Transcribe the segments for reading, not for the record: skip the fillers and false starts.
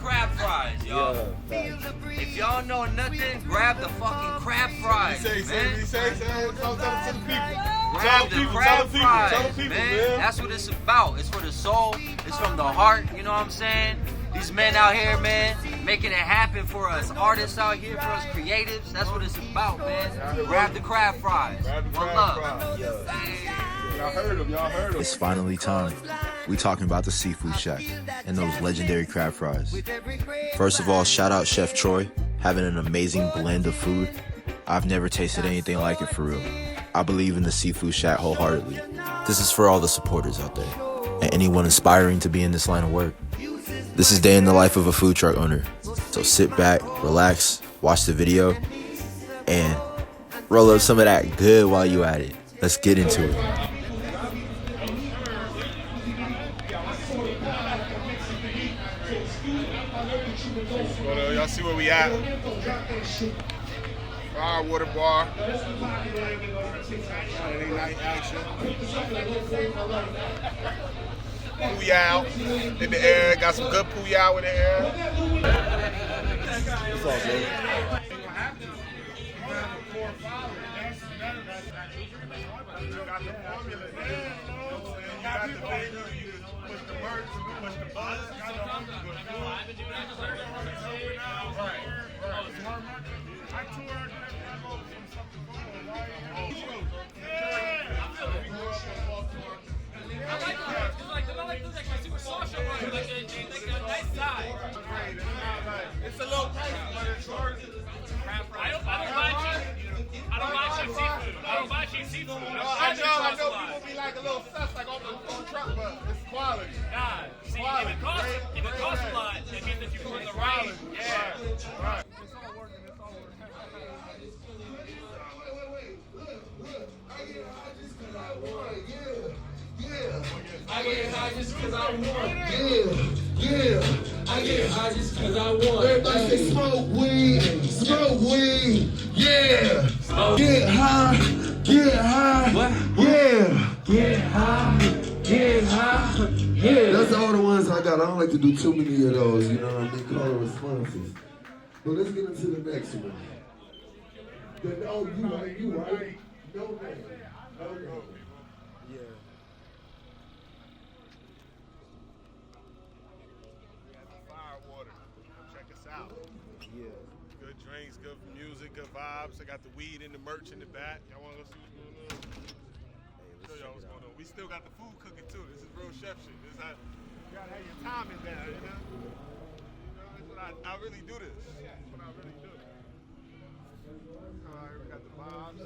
crab fries, y'all. If y'all know nothing, grab the fucking crab fries, man. Tell the people. Grab the crab fries, man. That's what it's about. It's for the soul. It's from the heart. You know what I'm saying? These men out here, man, making it happen for us. Artists out here, for us creatives. That's what it's about, man. Grab the crab fries. One love. Y'all heard him. It's finally time. We talking about the Seafood Shack and those legendary crab fries. First of all, shout out Chef Troy, having an amazing blend of food. I've never tasted anything like it for real. I believe in the Seafood Shack wholeheartedly. This is for all the supporters out there and anyone aspiring to be in this line of work. This is day in the life of a food truck owner. So sit back, relax, watch the video, and roll up some of that good while you at it. Let's get into it. But y'all see where we at? Fire water bar. Saturday night action. Pooyah in the air. Got some good pooyah in the air. It's all good. It's a little pricey, but it's short. I don't buy cheap seafood. I don't buy cheap seafood. I know people be like a little sus, like on the truck, but it's quality. Nah, see, if it costs a lot, it means that you put the right. Yeah. Right. It's all working. I get high just cause I want. Yeah. I get high just cause I want. Everybody say smoke weed. Yeah. Get high. What? Yeah. Get high. Yeah. That's all the ones I got. I don't like to do too many of those, you know what I mean? Call it responses. But let's get into the next one. You right. No man. Yeah. Check us out. Yeah. Good drinks, good music, good vibes. I got the weed and the merch in the back. Y'all want to go see what's going on? Show y'all what's going on. We still got the food cooking too. This is real chef shit. This is how you gotta have your timing down, you know? That's what I really do this. That's what I really do. Alright, we got the vibes.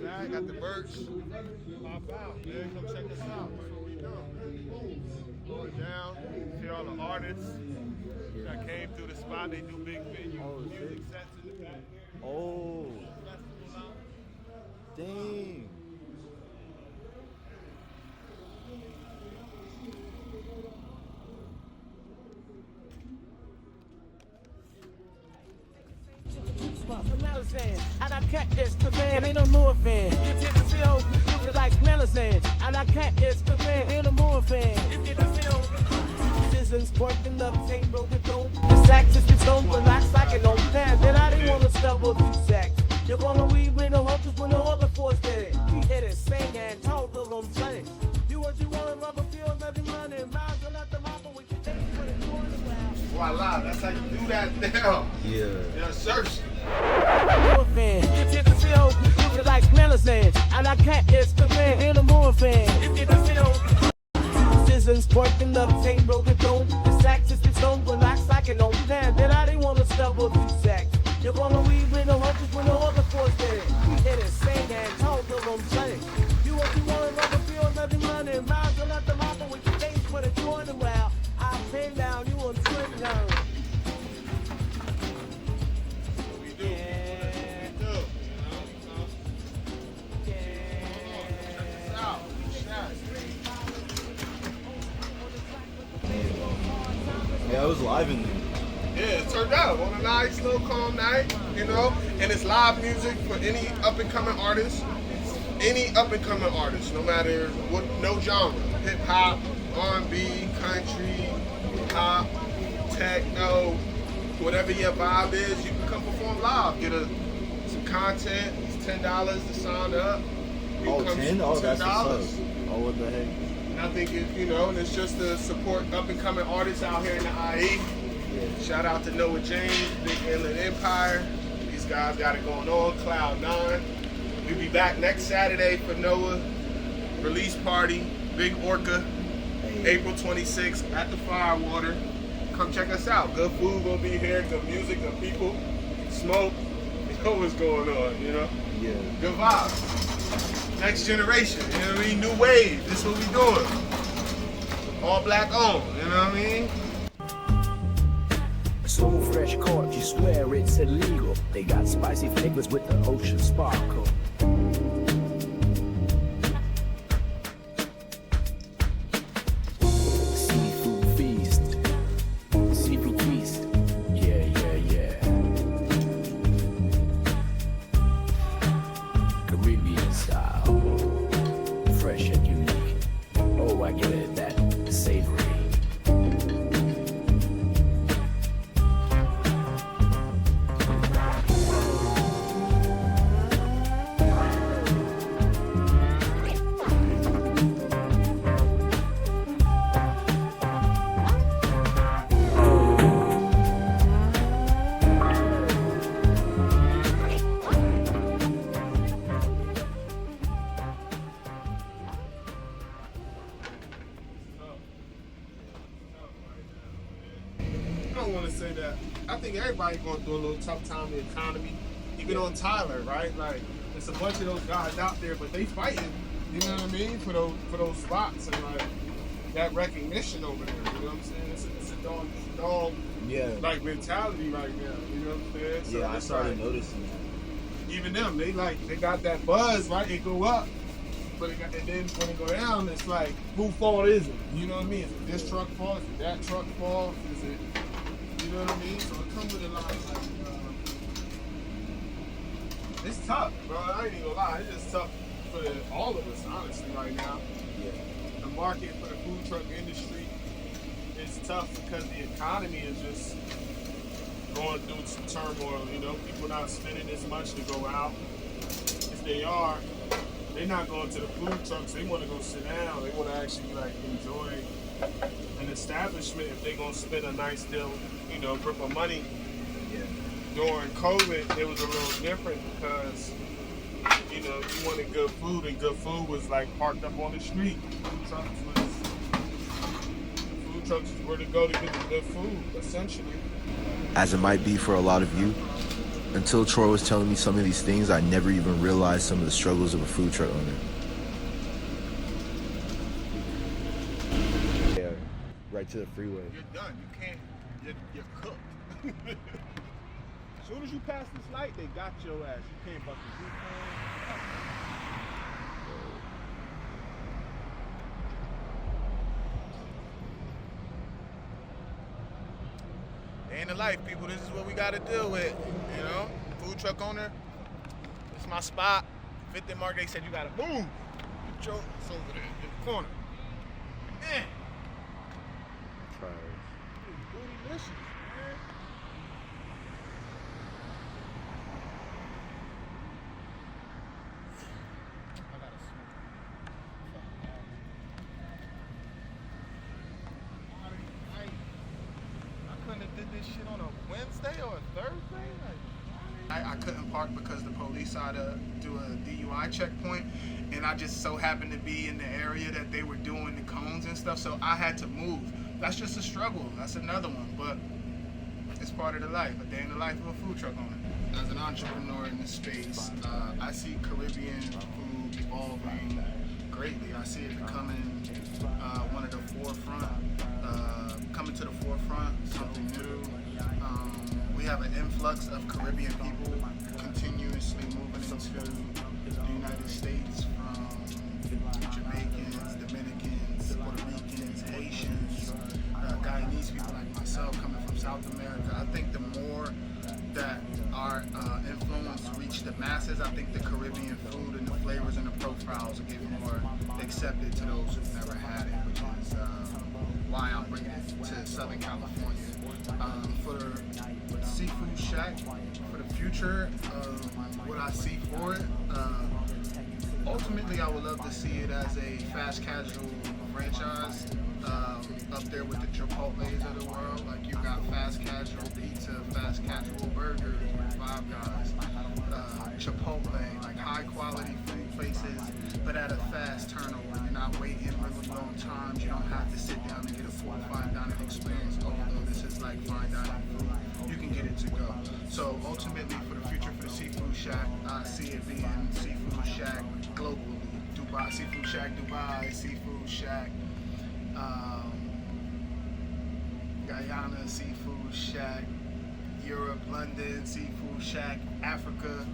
I got the merch. Pop out, man. Come check us out. That's what we do. Going down. See all the artists that came through the spot. They do big venue music sets in the back. Oh, dang. And I can't the man, ain't no more fan. If you feel like medicine, and I can't the man, ain't no more fan. If you feel citizens working up, ain't broken down. The sacks is the stone, relax like an old man. Then I didn't want to stumble through sacks. You're gonna weed with no hunters when no other force did it. We hit it, sing and talk till I'm playing. You what you want, rubber field, nothing money. Miles are not the mama, we can take what it's going around. Voila, that's how you do that now. Yeah. Yeah, search. If you feel like medicine, and I can't the man, ain't no more fan. If you feel citizens working up, ain't broken down. The sacks is the stone, relax like an old man. Then I didn't want to stumble through sacks. You're gonna weed with no hunters when no other force did it. We hit it, sing and talk till I'm playing. You what you want, rubber field, nothing money. Miles are not the mama, we can take for the joint around. I pin down, you on twin down. Yeah, it was live in there. Yeah, it turned out on a nice little calm night, you know, and it's live music for any up and coming artist. Any up and coming artist, no matter what, no genre, hip hop, R&B, country, techno, whatever your vibe is, you can come perform live. Get some content. It's $10 to sign up. Oh, 10? Oh, that's what's up. Oh, what the heck? And I think and it's just to support up and coming artists out here in the IE. Yeah. Shout out to Noah James, Big Inland Empire. These guys got it going on. Cloud9. We'll be back next Saturday for Noah release party, Big Orca, April 26th at the Firewater. Come check us out. Good food gonna be here, good music, good people, smoke. You know what's going on, you know? Yeah. Good vibes. Next generation, you know what I mean? New wave. This is what we doing. All black owned, you know what I mean? So fresh cork, you swear it's illegal. They got spicy flavors with the ocean sparkle. Seafood feast. Seafood feast. Yeah, yeah, yeah. Caribbean style. Fresh and unique. Oh, I get it, that savory. I don't want to say that. I think everybody going through a little tough time in the economy. Even on Tyler, right? Like, it's a bunch of those guys out there, but they fighting. You know what I mean? For those spots and like that recognition over there. You know what I'm saying? It's a dog like mentality right now. You know what I'm saying? So Yeah, I started noticing that. Even them, they got that buzz, right? It go up. But and then when it go down, it's like, who fault is it? You know what I mean? Is it this truck fault? Is it that truck fault? Is it, you know what I mean? So it comes with a lot of like, it's tough, bro. I ain't even gonna lie. It's just tough for all of us, honestly, right now. Yeah. The market for the food truck industry is tough because the economy is just going through some turmoil. You know, people not spending as much to go out. If they are, they're not going to the food trucks. They want to go sit down. They want to actually like enjoy an establishment. If they're gonna spend a nice deal, grip of money. Yeah. During COVID, it was a little different because you wanted good food, and good food was like parked up on the street. Food trucks was where to go to get the good food, essentially. As it might be for a lot of you, until Troy was telling me some of these things, I never even realized some of the struggles of a food truck owner. Yeah, right to the freeway. You're done. You can't. You're cooked. As soon as you pass this light, they got your ass. You can't bust the roof on. Day in the life, people. This is what we got to deal with. Food truck owner. This is my spot. 50th mark. They said you got to move. Put your ass over there in the corner. Man. Bootylicious, man. I gotta smoke. I couldn't have did this shit on a Wednesday or a Thursday. I couldn't park because the police had to do a DUI checkpoint, and I just so happened to be in the area that they were doing the cones and stuff, so I had to move. That's just a struggle. That's another one, but it's part of the life, a day in the life of a food truck owner. As an entrepreneur in this space, I see Caribbean food evolving greatly. I see it becoming one of the forefront, coming to the forefront, something new. We have an influx of Caribbean people continuously moving into the United States, from Jamaicans, Dominicans, Puerto Ricans, Haitians, Guyanese people like myself coming from South America. I think the more that our influence reach the masses, I think the Caribbean food and the flavors and the profiles will get more accepted to those who've never had it, which is why I'm bringing it to Southern California. For Seafood Shack, for the future, what I see for it, ultimately I would love to see it as a fast casual franchise, up there with the Chipotles of the world. Like you got fast casual pizza, fast casual burgers with Five Guys, Chipotle, like high quality food places, but at a fast turnover. You're not waiting really long times. You don't have to sit down and get a full fine dining experience. Although this is like fine dining food, you can get it to go. So ultimately, for the future for the Seafood Shack, I see it being Seafood Shack globally. Dubai, Seafood Shack Dubai, Seafood Shack Guyana, Seafood Shack Europe, London, Seafood Shack Africa,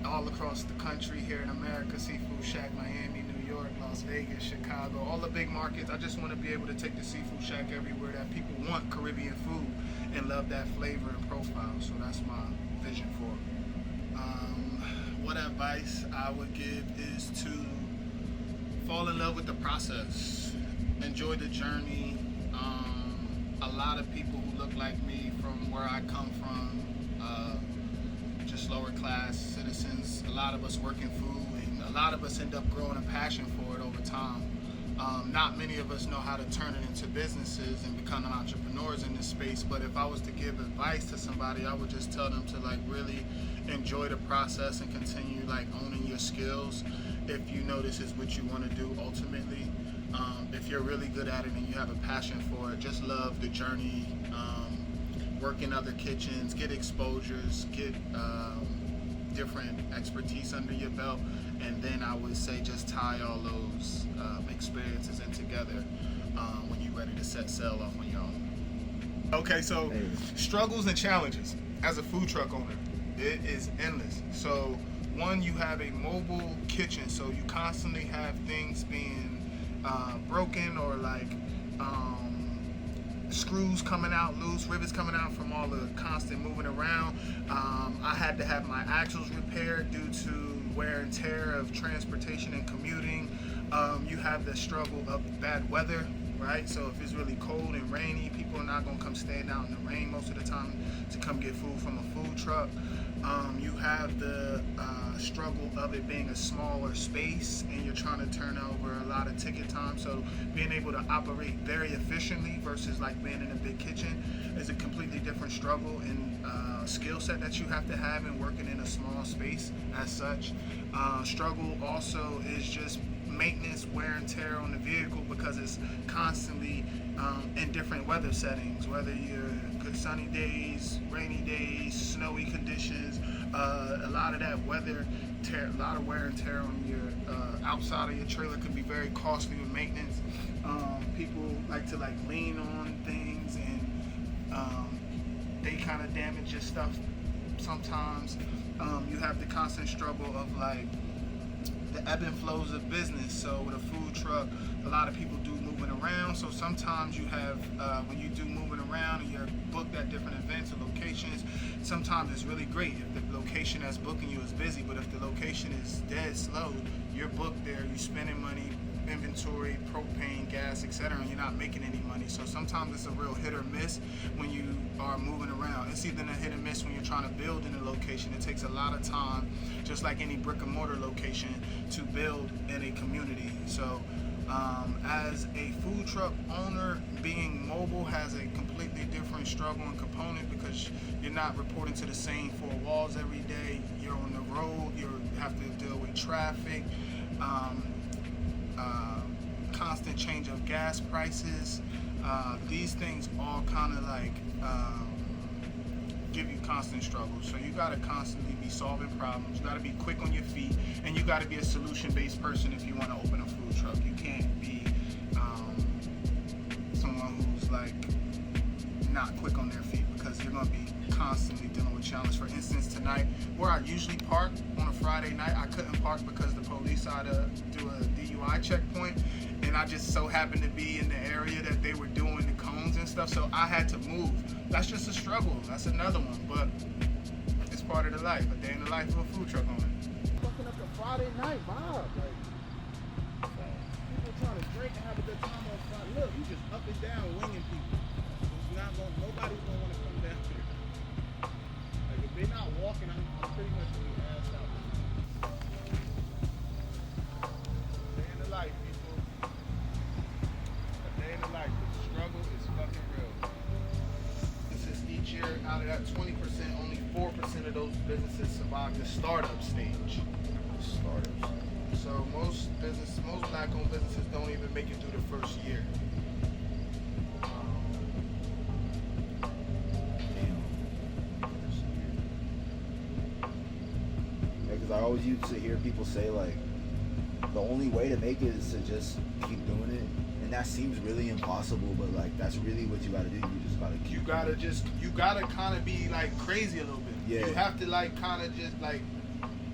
all across the country here in America, Seafood Shack Miami, New York, Las Vegas, Chicago, all the big markets. I just want to be able to take the Seafood Shack everywhere that people want Caribbean food and love that flavor and profile. So that's my vision for it. What advice I would give is to fall in love with the process, enjoy the journey. A lot of people who look like me from where I come from, just lower class citizens, a lot of us work in food, and a lot of us end up growing a passion for it over time. Not many of us know how to turn it into businesses and become entrepreneurs in this space, but if I was to give advice to somebody, I would just tell them to like really enjoy the process and continue like owning your skills if you know this is what you want to do ultimately. If you're really good at it and you have a passion for it, just love the journey, work in other kitchens, get exposures, get different expertise under your belt, and then I would say just tie all those experiences in together when you're ready to set sail off on your own. Okay, so struggles and challenges as a food truck owner, it is endless. So one, you have a mobile kitchen, so you constantly have things being broken or like screws coming out loose, rivets coming out from all the constant moving around. I had to have my axles repaired due to wear and tear of transportation and commuting. You have the struggle of bad weather, right? So if it's really cold and rainy, people are not gonna come stand out in the rain most of the time to come get food from a food truck. You have the struggle of it being a smaller space and you're trying to turn over a lot of ticket time. So being able to operate very efficiently versus like being in a big kitchen is a completely different struggle and skill set that you have to have in working in a small space as such. Struggle also is just maintenance, wear and tear on the vehicle because it's constantly in different weather settings, whether you're good sunny days, rainy days, snowy conditions. A lot of that weather tear, a lot of wear and tear on your outside of your trailer can be very costly with maintenance. People like to like lean on things and they kind of damage your stuff sometimes. You have the constant struggle of like the ebb and flows of business. So with a food truck, a lot of people do moving around. So sometimes you have, when you do moving around and you're booked at different events or locations, sometimes it's really great if the location that's booking you is busy, but if the location is dead slow, you're booked there, you're spending money, inventory, propane, gas, etc., and you're not making any money. So sometimes it's a real hit or miss when you are moving around. It's even a hit or miss when you're trying to build in a location. It takes a lot of time, just like any brick and mortar location, to build in a community. So as a food truck owner, being mobile has a completely different struggle and component because you're not reporting to the same four walls every day. You're on the road, you have to deal with traffic, constant change of gas prices. These things all kind of like give you constant struggles. So you got to constantly be solving problems. You got to be quick on your feet, and you got to be a solution-based person if you want to open a food truck. You can't be someone who's like not quick on their feet because you're going to be constantly dealing with challenges. For instance, tonight, where I usually park on a Friday night, I couldn't park because the police had to do a DUI checkpoint, and I just so happened to be in the area that they were doing the cones and stuff, so I had to move. That's just a struggle. That's another one, but it's part of the life, a day in the life of a food truck owner. Fucking up the Friday night vibe, like people trying to drink and have a good time on Friday. Look, you just up and down winging people. It's not gonna, nobody's gonna 20%, only 4% of those businesses survive the startup stage. Startups. So most black-owned businesses don't even make it through the first year. Because I always used to hear people say, like, the only way to make it is to just keep doing it. And that seems really impossible, but, like, that's really what you gotta do. You just gotta keep You gotta kind of be, like, crazy a little bit. Yeah. You have to, like, kind of just, like,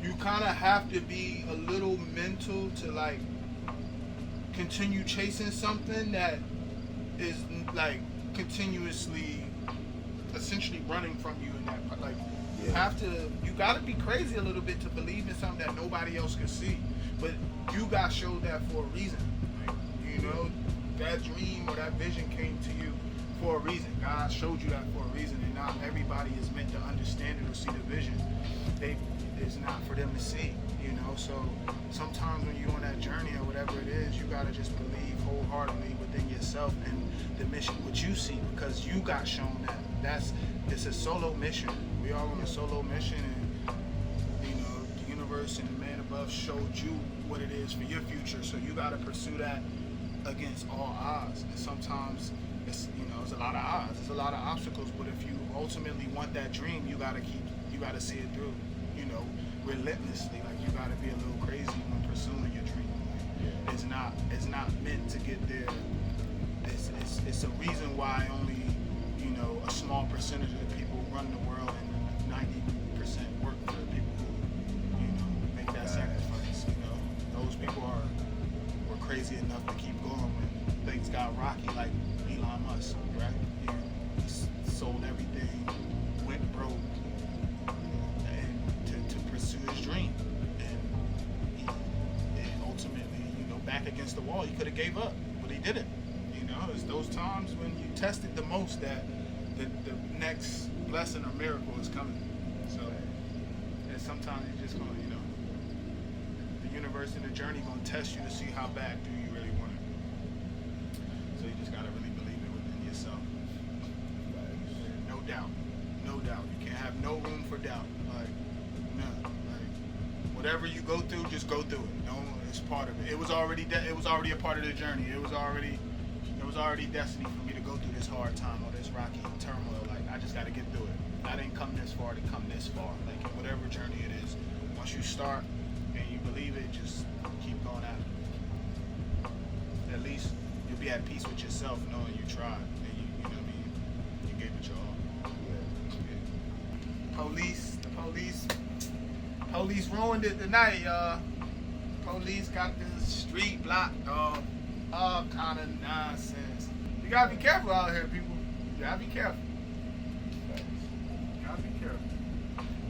you kind of have to be a little mental to, like, continue chasing something that is, like, continuously, essentially running from you in that, like, you gotta be crazy a little bit to believe in something that nobody else can see. But you got showed that for a reason. Like, you know, that dream or that vision came to you for a reason. God showed you that for a reason, and not everybody is meant to understand it or see the vision. It's not for them to see, you know. So sometimes when you're on that journey or whatever it is, you gotta just believe wholeheartedly within yourself and the mission, what you see, because you got shown that. It's a solo mission. We all on a solo mission, and you know, the universe and the man above showed you what it is for your future. So you gotta pursue that against all odds. And sometimes it's, you know, it's a lot of odds, it's a lot of obstacles. But if you ultimately want that dream, you gotta see it through. You know, relentlessly. Like, you gotta be a little crazy when pursuing your dream. Like, it's not meant to get there. It's a reason why only, you know, a small percentage of the people run the world and 90% work for the people who, you know, make that sacrifice. You know, those people were crazy enough to keep going when things got rocky, like Elon Musk, right? He sold everything, went broke, and to pursue his dream. And ultimately, you know, back against the wall, he could have gave up, but he didn't. You know, it's those times when you tested the most that the next blessing or miracle is coming. So, and sometimes you just gonna, you know, the universe and the journey gonna test you to see how bad do you really want it. So you just gotta really believe it within yourself. No doubt. You can't have no room for doubt. Like, none. Like, whatever you go through, just go through it. No, it's part of it. It was already a part of the journey. It was already destiny for me to go through this hard time or this rocky turmoil. Like, I just got to get through it. I didn't come this far to come this far. Like, whatever journey it is, once you start and you believe it, just keep going at it. At least you'll be at peace with yourself knowing you tried and you know what I mean, you gave it your all. Police ruined it tonight, y'all. Police got this street blocked off. All kind of nonsense. You gotta be careful out here, people. You gotta be careful.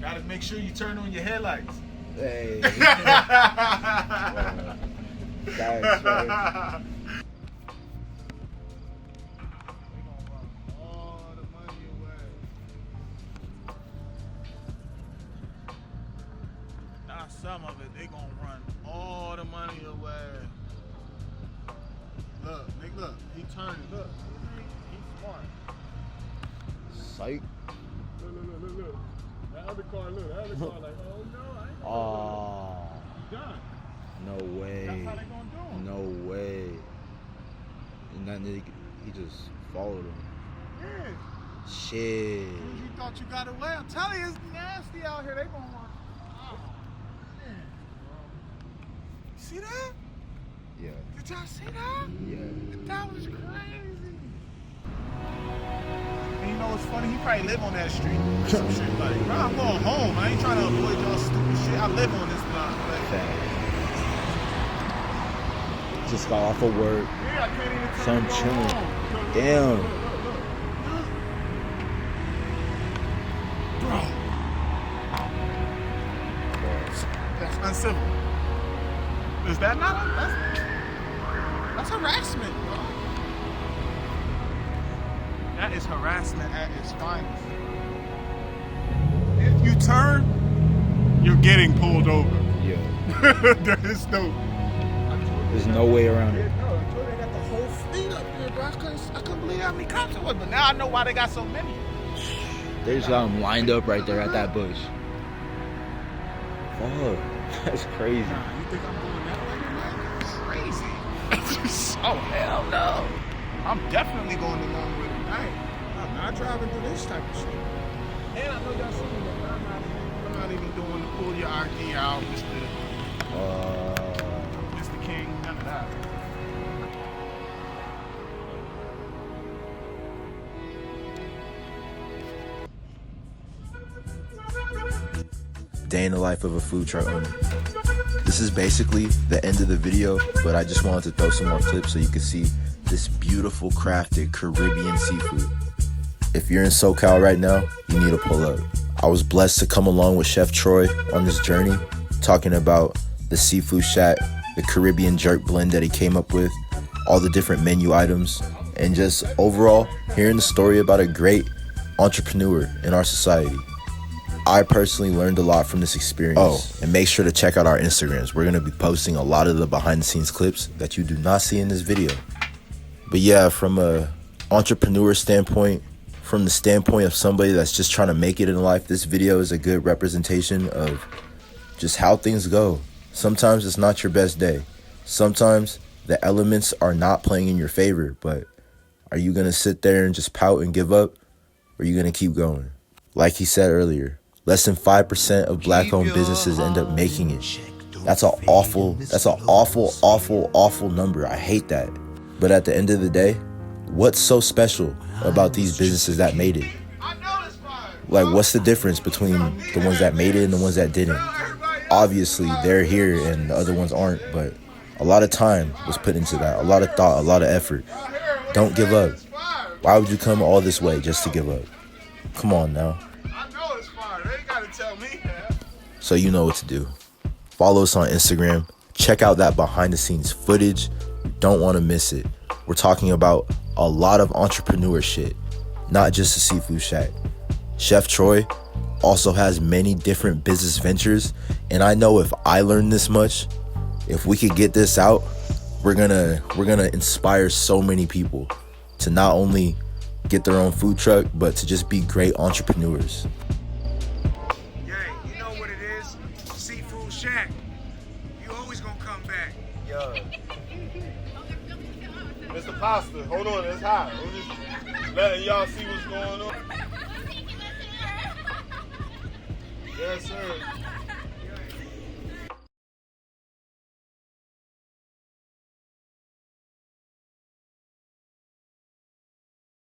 Gotta make sure you turn on your headlights. Hey. Thanks, right? Some of it, they gonna run all the money away. Look, Nick, look, he turning, look. He's smart. Psych. Look. That other car, like, oh no, I ain't Oh. done. No way. That's how they gonna do him. No way. And then he just followed him. Yeah. Shit. You thought you got away. I'm telling you, it's nasty out here. They gonna run. See that? Yeah. Did y'all see that? Yeah. That was crazy. And you know what's funny? He probably live on that street. Some shit like, bro, I'm going home. I ain't trying to avoid y'all stupid shit. I live on this block. Like, Just got off of work. yeah, I can't even tell Son you chilling. home. Damn. Bro. That's uncivil. Is that not? That's harassment, bro. That is harassment at its finest. If you turn, you're getting pulled over. Yeah. There's no way around it. No, they got the whole fleet up there, bro. I couldn't believe how many cops it was, but now I know why they got so many. They just got them lined up right there at that bush. Oh, that's crazy. Nah, you think I'm doing that late tonight? Crazy. Oh, hell no. I'm definitely going along with it. I'm not driving through this type of shit. And I know y'all seen it, but I'm not even doing the pull your ID out, Mr. King, none of that. Day in the life of a food truck owner. This is basically the end of the video, but I just wanted to throw some more clips so you can see this beautiful crafted Caribbean seafood. If you're in SoCal right now, you need to pull up. I was blessed to come along with Chef Troy on this journey, talking about the Seafood Shack, the Caribbean jerk blend that he came up with, all the different menu items, and just overall hearing the story about a great entrepreneur in our society. I personally learned a lot from this experience. Oh, and make sure to check out our Instagrams. We're going to be posting a lot of the behind the scenes clips that you do not see in this video. But yeah, from a entrepreneur standpoint, from the standpoint of somebody that's just trying to make it in life, this video is a good representation of just how things go. Sometimes it's not your best day. Sometimes the elements are not playing in your favor, but are you going to sit there and just pout and give up? Or are you going to keep going? Like he said earlier, less than 5% of black-owned businesses end up making it. That's an awful number. I hate that. But at the end of the day, what's so special about these businesses that made it? Like, what's the difference between the ones that made it and the ones that didn't? Obviously, they're here and the other ones aren't, but a lot of time was put into that, a lot of thought, a lot of effort. Don't give up. Why would you come all this way just to give up? Come on now. So you know what to do. Follow us on Instagram. Check out that behind the scenes footage. You don't want to miss it. We're talking about a lot of entrepreneur shit, not just the Seafood Shack. Chef Troy also has many different business ventures, and I know if I learned this much, if we could get this out, we're gonna inspire so many people to not only get their own food truck, but to just be great entrepreneurs. Shack, you always gonna come back. Yo. Mr. Pasta, hold on, it's hot. I'm just letting y'all see what's going on. Yes, sir.